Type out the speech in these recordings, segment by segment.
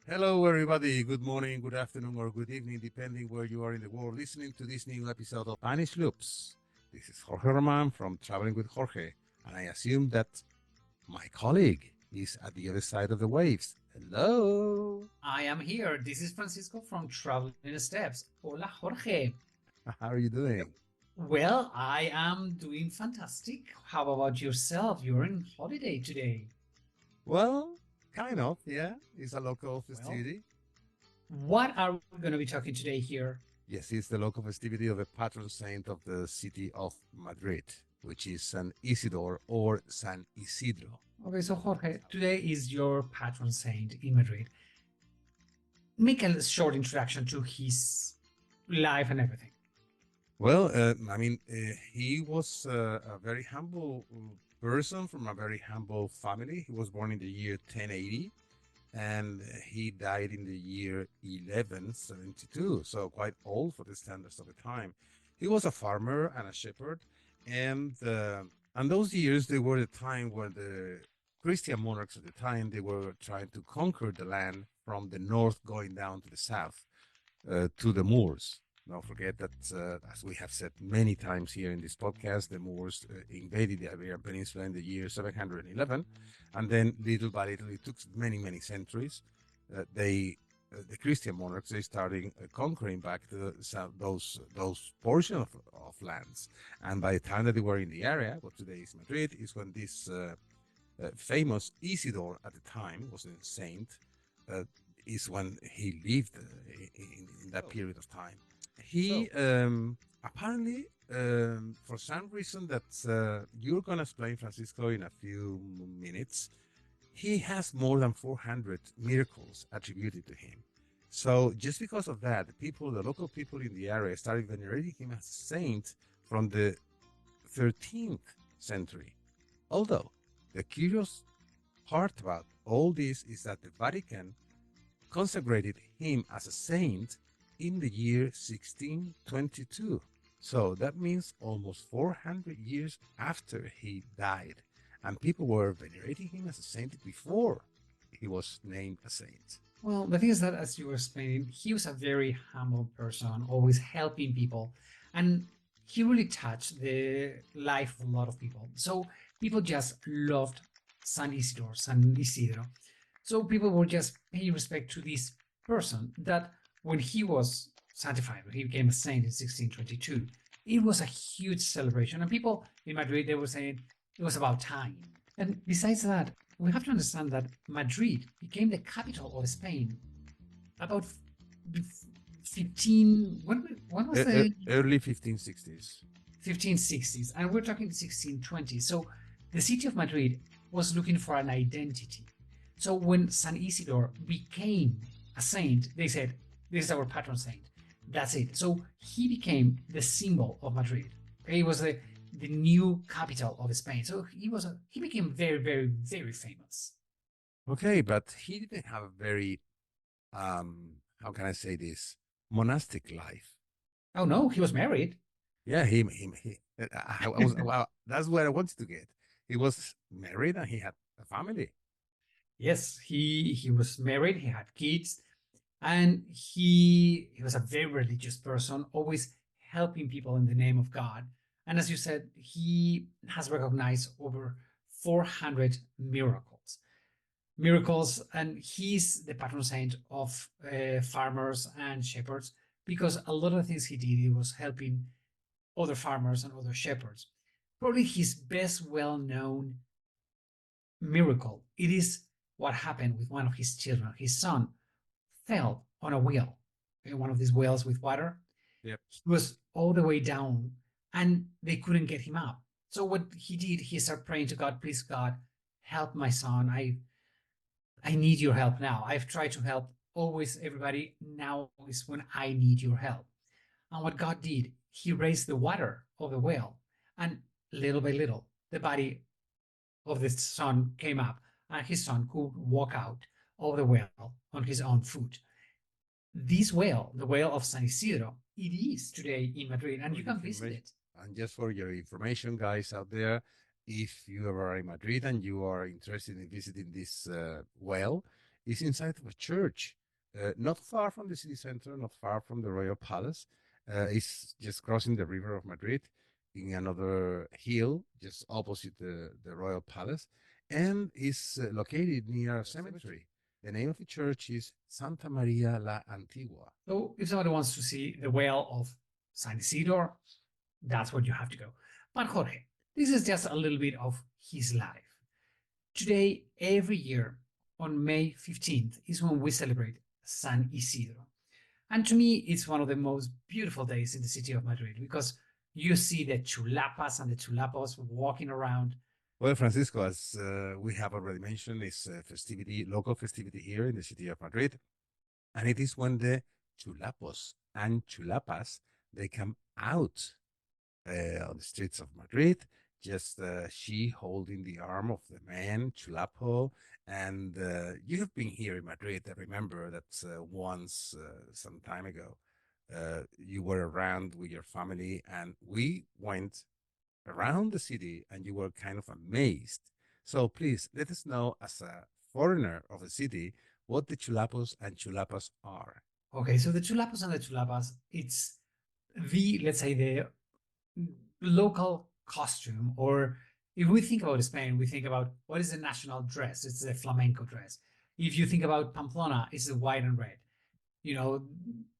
Hello, everybody. Good morning, good afternoon, or good evening, depending where you are in the world, listening to this new episode of Spanish Loops. This is Jorge Roman from Traveling with Jorge, and I assume that my colleague is at the other side of the waves. Hello. I am here. This is Francisco from Traveling Steps. Hola, Jorge. How are you doing? Well, I am doing fantastic. How about yourself? You're on holiday today. Well, kind of, yeah. It's a local Well, festivity. what are we going to be talking today here? Yes, it's the local festivity of the patron saint of the city of Madrid, which is Saint Isidro or San Isidro. Okay, so Jorge, today is your patron saint in Madrid. Make a short introduction to his life and everything. Well, he was a very humble person from a very humble family. He was born in the year 1080 and he died in the year 1172, so quite old for the standards of the time. He was a farmer and a shepherd, and those years they were the time when the Christian monarchs at the time they were trying to conquer the land from the north going down to the south to the Moors. Don't forget that, as we have said many times here in this podcast, the Moors invaded the Iberian Peninsula in the year 711, and then little by little, it took many, many centuries. The Christian monarchs, they started conquering back those portions of lands, and by the time that they were in the area, what today is Madrid, is when this famous Isidore at the time was a saint. Uh, is when he lived in that period of time. He apparently, for some reason that you're going to explain, Francisco, in a few minutes, he has more than 400 miracles attributed to him. So just because of that, the local people in the area started venerating him as a saint from the 13th century. Although the curious part about all this is that the Vatican consecrated him as a saint in the year 1622. So that means almost 400 years after he died. And people were venerating him as a saint before he was named a saint. Well, the thing is that, as you were explaining, he was a very humble person, always helping people, and he really touched the life of a lot of people. So people just loved San Isidro. So people would just pay respect to this person that when he was sanctified, when he became a saint in 1622, it was a huge celebration. And people in Madrid, they were saying it was about time. And besides that, we have to understand that Madrid became the capital of Spain about 15. When was the Early 1560s. 1560s? And we're talking 1620. So the city of Madrid was looking for an identity. So when San Isidore became a saint, they said, "This is our patron saint." That's it. So he became the symbol of Madrid. He was the new capital of Spain. So he became very, very, very famous. Okay, but he didn't have a very, how can I say this, monastic life. Oh no, he was married. Yeah, he I was, well, that's where I wanted to get. He was married and he had a family. Yes, he was married. He had kids, and he was a very religious person, always helping people in the name of God. And as you said, he has recognized over 400 miracles, and he's the patron saint of farmers and shepherds because a lot of the things he did, he was helping other farmers and other shepherds. Probably his best well-known miracle, it is what happened with one of his children. His son fell on a well, one of these wells with water. Yep. He was all the way down and they couldn't get him up. So what he did, he started praying to God, "Please God, help my son. I need your help now. I've tried to help always everybody. Now is when I need your help." And what God did, he raised the water of the well, and little by little, the body of the son came up, and his son could walk out of the well on his own foot. This well, the well of San Isidro, it is today in Madrid, and For you your can visit information, it. and just for your information, guys out there, if you ever are in Madrid and you are interested in visiting this well, is inside of a church, not far from the city center, not far from the royal palace. It's just crossing the river of Madrid in another hill, just opposite the royal palace, and is located near a cemetery. The name of the church is Santa Maria la Antigua. So if somebody wants to see the well of Saint Isidro, that's where you have to go. But Jorge, this is just a little bit of his life. Today, every year on May 15th is when we celebrate San Isidro. And to me, it's one of the most beautiful days in the city of Madrid because you see the chulapas and the chulapos walking around. Well, Francisco, as we have already mentioned, is a festivity, local festivity here in the city of Madrid, and it is when the chulapos and chulapas they come out on the streets of Madrid. Just she holding the arm of the man chulapo, and you have been here in Madrid. I remember that once some time ago, you were around with your family, and we went around the city and you were kind of amazed. So please let us know, as a foreigner of the city, what the chulapos and chulapas are. Okay, so the chulapos and the chulapas, it's let's say, the local costume. Or if we think about Spain, we think about what is the national dress? It's the flamenco dress. If you think about Pamplona, it's the white and red. You know,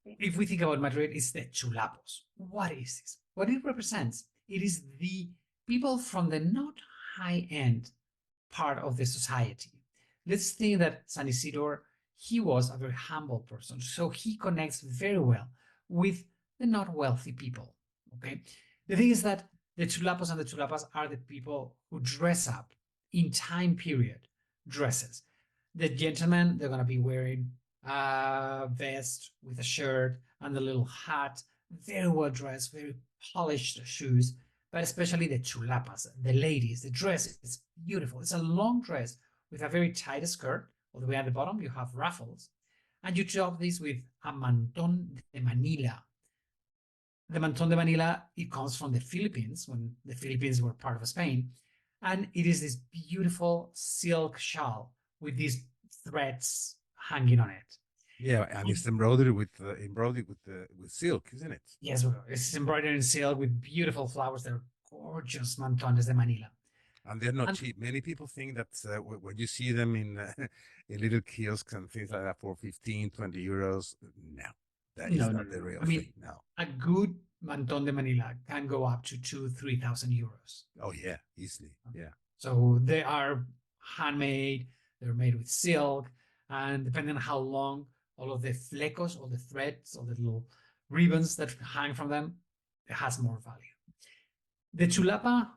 if we think about Madrid, it's the chulapos. What is this? What it represents? It is the people from the not high end part of the society. Let's think that San Isidro, he was a very humble person, so he connects very well with the not wealthy people. Okay, the thing is that the chulapos and the chulapas are the people who dress up in time period dresses. The gentlemen, they're going to be wearing a vest with a shirt and a little hat, very well dressed, very polished shoes. But especially the chulapas, the ladies, the dress is beautiful. It's a long dress with a very tight skirt. All the way at the bottom, you have ruffles. And you top this with a manton de Manila. The manton de Manila, it comes from the Philippines, when the Philippines were part of Spain. And it is this beautiful silk shawl with these threads hanging on it. Yeah, and it's embroidered with silk, isn't it? Yes, it's embroidered in silk with beautiful flowers. They're gorgeous mantones de Manila. And they're not cheap. Many people think that when you see them in in little kiosks and things like that for 15, 20 euros, no, that is not the real I mean, thing. No. a good manton de Manila can go up to 2,000-3,000 euros. Oh yeah, easily. Yeah. So they are handmade. They're made with silk, and depending on how long, all of the flecos, all the threads, all the little ribbons that hang from them, it has more value. The chulapa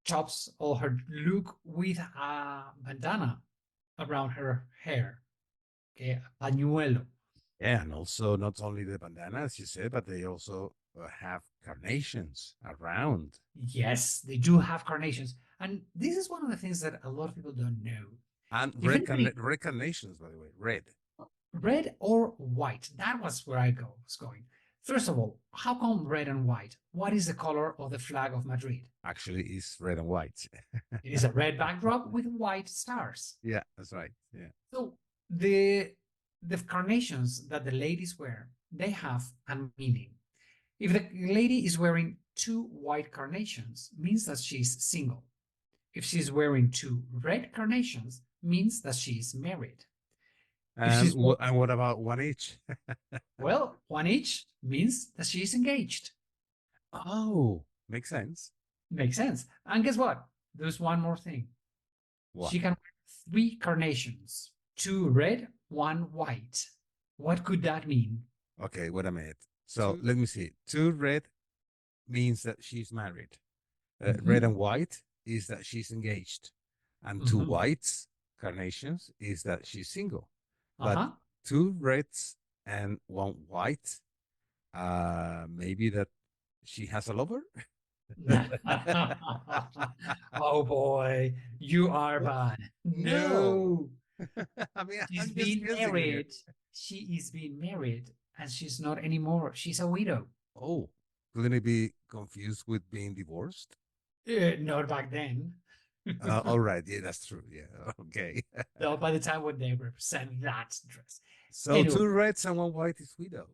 chops all her look with a bandana around her hair, okay, a pañuelo. Yeah, and also not only the bandana, as you said, but they also have carnations around. Yes, they do have carnations. And this is one of the things that a lot of people don't know. And red carnations, by the way, red. Red or white? That was where I was going. First of all, how come red and white? What is the color of the flag of Madrid? Actually, it's red and white. It is a red backdrop with white stars. Yeah, that's right. Yeah. So the carnations that the ladies wear, they have a meaning. If the lady is wearing two white carnations, means that she's single. If she's wearing two red carnations, means that she's married. And what about one each? Well, one each means that she's engaged. Oh, makes sense. Makes sense. And guess what? There's one more thing. What? She can wear three carnations, two red, one white. What could that mean? Okay, wait a minute. So let me see. Two red means that she's married. Red and white is that she's engaged. And two whites, carnations, is that she's single. But two reds and one white, maybe that she has a lover. Oh boy, you are bad. No. I mean, she's been married. She is being married, and she's not anymore. She's a widow. Oh, couldn't it be confused with being divorced? Not back then. All right. Yeah, that's true. Yeah. Okay. So by the time when they represent that dress. So Anyway, two reds and one white is widow.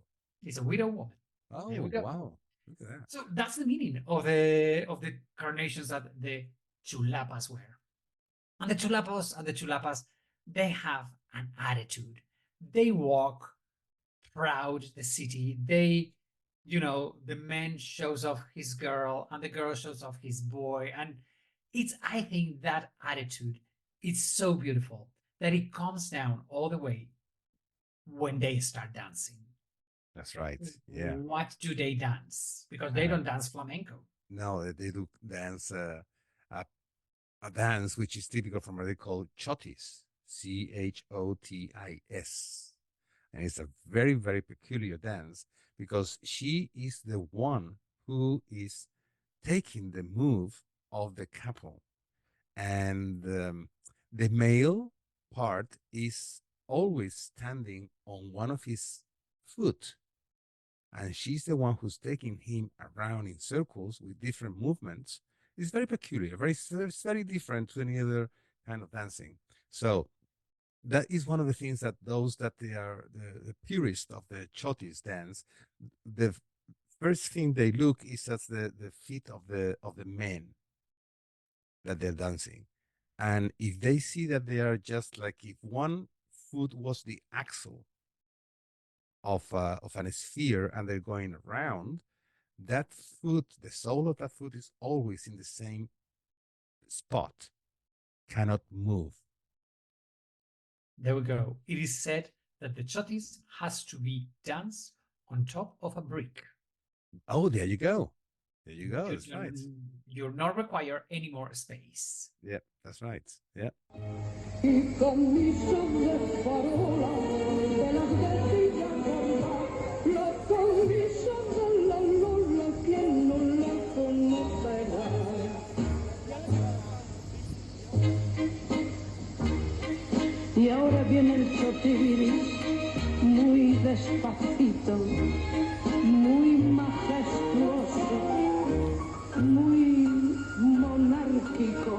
it's a widow woman. There we Oh, go. wow. Look at that. So that's the meaning of the carnations that the chulapas wear. And the chulapas, they have an attitude. They walk proud the city. The man shows off his girl and the girl shows off his boy. And I think that attitude, it's so beautiful that it comes down all the way when they start dancing. That's right. Yeah. What do they dance? Because they Uh, don't dance flamenco. no, they do dance a, a dance which is typical from what they call Chotis, Chotis. And it's a very, very peculiar dance because she is the one who is taking the move of the couple. And the male part is always standing on one of his foot. And she's the one who's taking him around in circles with different movements. It's very peculiar, very different to any other kind of dancing. So that is one of the things that those that they are the purists of the Chotis dance, the first thing they look is at the feet of the men that they're dancing. And if they see that they are just like if one foot was the axle of an sphere and they're going around, that foot, the sole of that foot is always in the same spot, cannot move. There we go. It is said that the chotis has to be danced on top of a brick. Oh, there you go. There you go. Because That's right. you're not require any more space. Yeah, that's right. Yeah. Y ahora viene el chotis muy despacito, muy majestuoso, muy monárquico.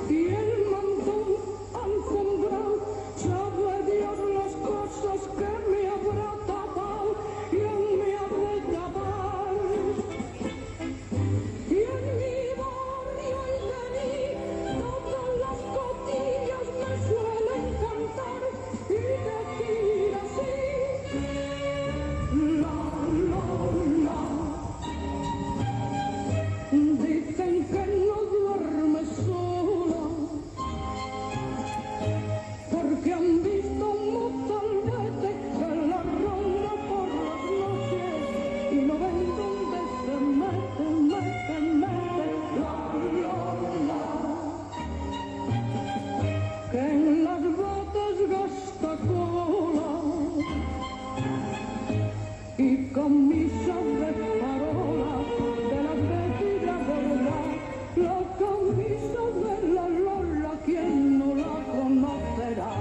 Y el mantón alfombrado, sabe Dios las cosas que me habrá tapado y aún me ha de tapar. Y en mi barrio y de mí, todas las cotillas me suelen cantar y decir así, la. Dicen que no duerme sola, porque han visto muchas veces que la ronda por las noches y no ven dónde se mete, la, que en las botas gasta cola y camisas de farola, de las de tira gorda, la camisa de la Lola, quien no la conocerá.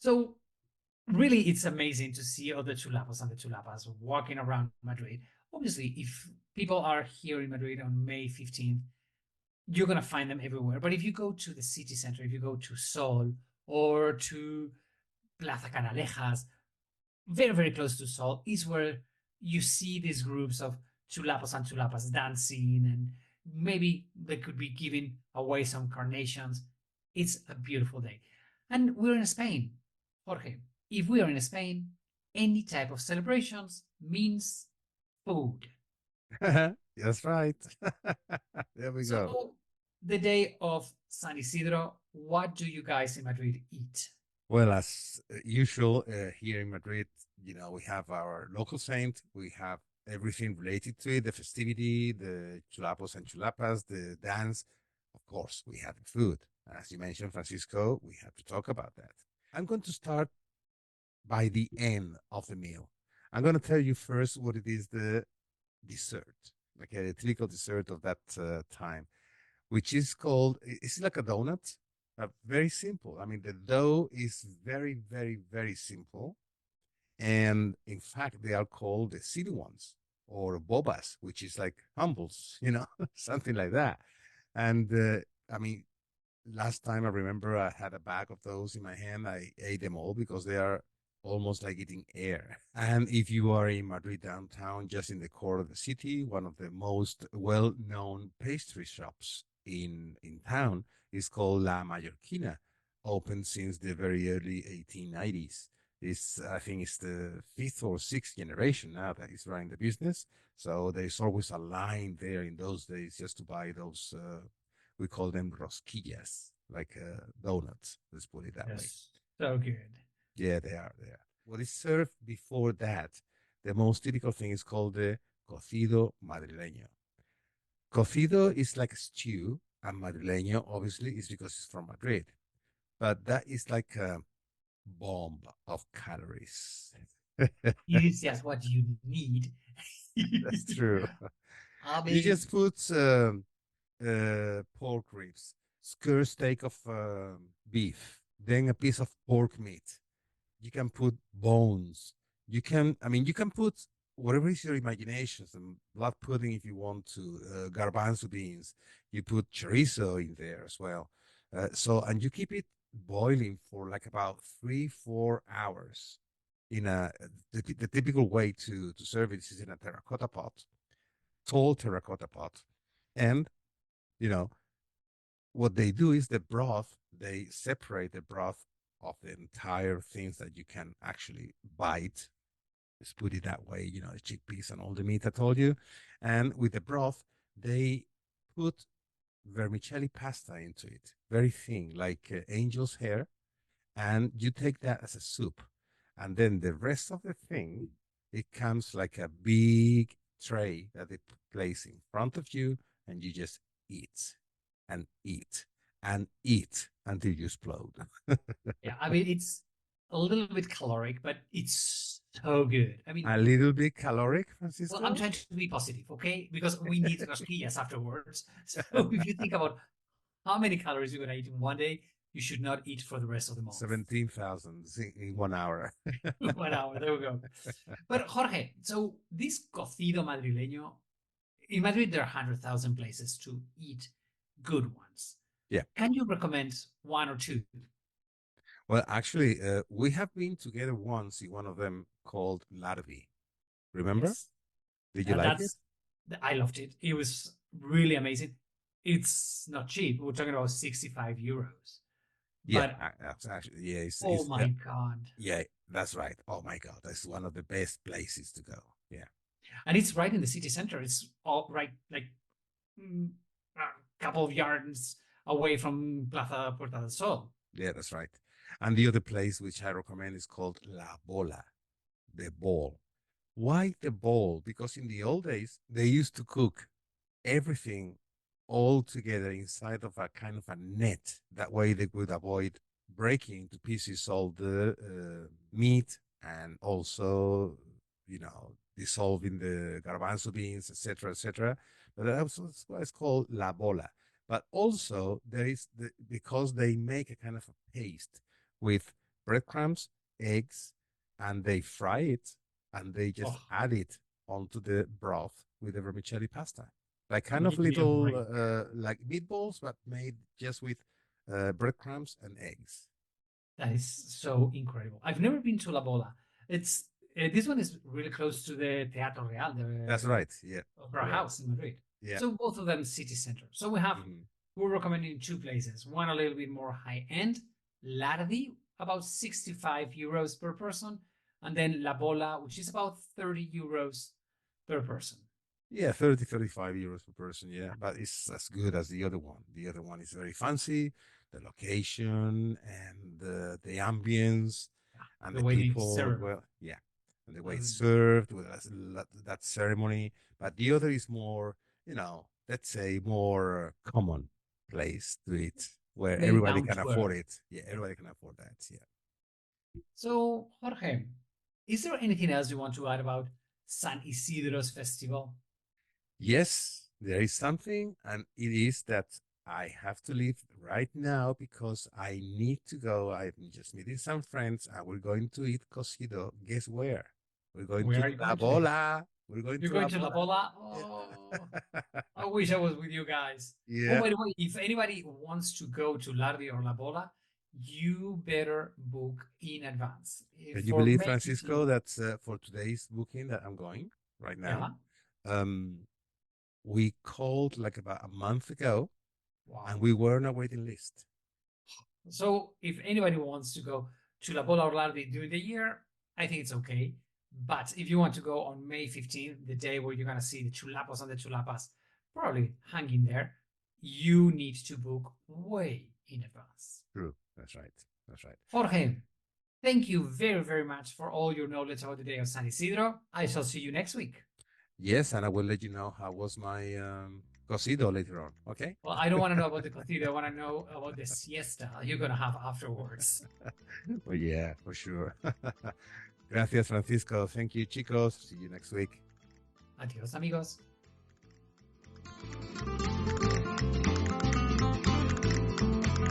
So really, it's amazing to see all the chulapas and the chulapas walking around Madrid. Obviously, if people are here in Madrid on May 15th, you're going to find them everywhere. But if you go to the city center, if you go to Sol or to Plaza Canalejas, very, very close to Sol, is where you see these groups of chulapas and chulapas dancing, and maybe they could be giving away some carnations. It's a beautiful day. And we're in Spain. Jorge, if we are in Spain, any type of celebrations means food. That's right. There we go. So, the day of San Isidro, what do you guys in Madrid eat? Well, as usual, here in Madrid, we have our local saint. We have everything related to it, the festivity, the chulapos and chulapas, the dance. Of course, we have the food. As you mentioned, Francisco, we have to talk about that. I'm going to start by the end of the meal. I'm going to tell you first what it is the dessert. like a typical dessert of that time, which is called, it's like a donut, very simple. I mean, the dough is very, very, very simple. And in fact, they are called the city ones or bobas, which is like humbles, something like that. And I mean, last time I remember I had a bag of those in my hand. I ate them all because they are almost like eating air. And if you are in Madrid downtown, just in the core of the city, one of the most well-known pastry shops in town is called La Mallorquina, opened since the very early 1890s. It's, I think it's the fifth or sixth generation now that is running the business. So there's always a line there in those days just to buy those we call them rosquillas, like donuts. Let's put it that way. Yes, so good. Yeah, they are. They are. What is served before that, the most typical thing is called the cocido madrileño. Cocido is like a stew, and madrileño obviously is because it's from Madrid. But that is like a bomb of calories. It is just what you need. That's true. I You mean, just put pork ribs, skewer steak of beef, then a piece of pork meat. You can put bones. You can put whatever is your imagination, some blood pudding if you want to, garbanzo beans. You put chorizo in there as well. And you keep it boiling for like about 3, 4 hours. The typical way to serve it is in a terracotta pot, tall terracotta pot, and you know what they do is the broth, they separate the broth of the entire things that you can actually bite. Let's put it that way, the chickpeas and all the meat I told you. And with the broth, they put vermicelli pasta into it, very thin, like angel's hair. And you take that as a soup. And then the rest of the thing, it comes like a big tray that they place in front of you, and you just eat and eat and eat until you explode. yeah, I mean, it's a little bit caloric, but it's so good. I mean, A little bit caloric, well, I'm Francisco. trying to be positive, okay? Because we need rosquillas afterwards. So if you think about how many calories you're going to eat in one day, you should not eat for the rest of the month. 17,000 in 1 hour. 1 hour, there we go. But Jorge, so this cocido madrileño, in Madrid, there are 100,000 places to eat good ones. Yeah. Can you recommend one or two? Well, actually, we have been together once in one of them called Larvi. Remember? Yes. Did you And like it? I loved it. It was really amazing. It's not cheap. We're talking about 65 euros. Yeah, But that's actually, yeah, oh my God. yeah, that's right. Oh my God, that's one of the best places to go. Yeah. And it's right in the city center. It's all right, like a couple of yards away from Plaza Puerta del Sol. Yeah, that's right. And the other place which I recommend is called La Bola, the ball. Why the ball? Because in the old days, they used to cook everything all together inside of a kind of a net. That way they would avoid breaking to pieces all the meat and also, dissolving the garbanzo beans, etc., etc. But that's why it's called la bola. But also there is because they make a kind of a paste with breadcrumbs, eggs, and they fry it and they just Oh, add it onto the broth with the vermicelli pasta, like kind of give me a little break. like meatballs, but made just with breadcrumbs and eggs. That is so incredible. I've never been to La Bola. It's this one is really close to the Teatro Real, That's the right. Yeah, opera you're right. house in Madrid. Yeah. So both of them city center. So we're recommending two places. One a little bit more high end, Lardi, about 65 euros per person, and then La Bola, which is about 30 euros per person. Yeah, 30, 35 euros per person. Yeah, but it's as good as the other one. The other one is very fancy, the location and the ambience and The the way they people. serve. Well, yeah, and the way it's Um, served with that ceremony. But the other is more, let's say more common place to eat where Maybe everybody down can to afford earth. it. Yeah, everybody can afford that. Yeah. So, Jorge, is there anything else you want to add about San Isidro's festival? Yes, there is something, and it is that I have to leave right now because I need to go. I'm just meeting some friends and we're going to eat cocido. Guess where? We're going Where to are you La going today? Bola. We're going You're to La going to La Bola. Bola? Oh, Yeah. I wish I was with you guys. Oh, Yeah. by the way, if anybody wants to go to Lardi or La Bola, you better book in advance. Can you For believe, May Francisco, 15th. that for today's booking that I'm going right now, Yeah. um, we called like about a month ago and Wow. we were on a waiting list. So if anybody wants to go to La Bola or Lardi during the year, I think it's okay. But if you want to go on May 15th, the day where you're going to see the chulapos and the chulapas probably hanging there, you need to book way in advance. True. That's right. That's right. Jorge, thank you very, very much for all your knowledge about the day of San Isidro. I shall see you next week. Yes, and I will let you know how was my cocido later on. Okay. Well, I don't want to know about the cocido. I want to know about the siesta you're going to have afterwards. Well, yeah, for sure. Gracias, Francisco. Thank you, chicos. See you next week. Adios, amigos.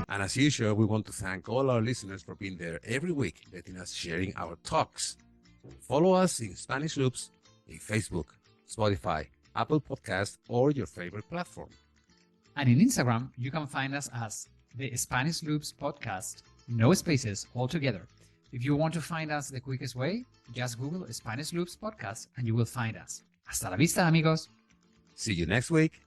And as usual, we want to thank all our listeners for being there every week, letting us sharing our talks. Follow us in Spanish Loops in Facebook, Spotify, Apple Podcast, or your favorite platform. And in Instagram, you can find us as the Spanish Loops Podcast, no spaces altogether. If you want to find us the quickest way, just Google Spanish Loops Podcast and you will find us. Hasta la vista, amigos. See you next week.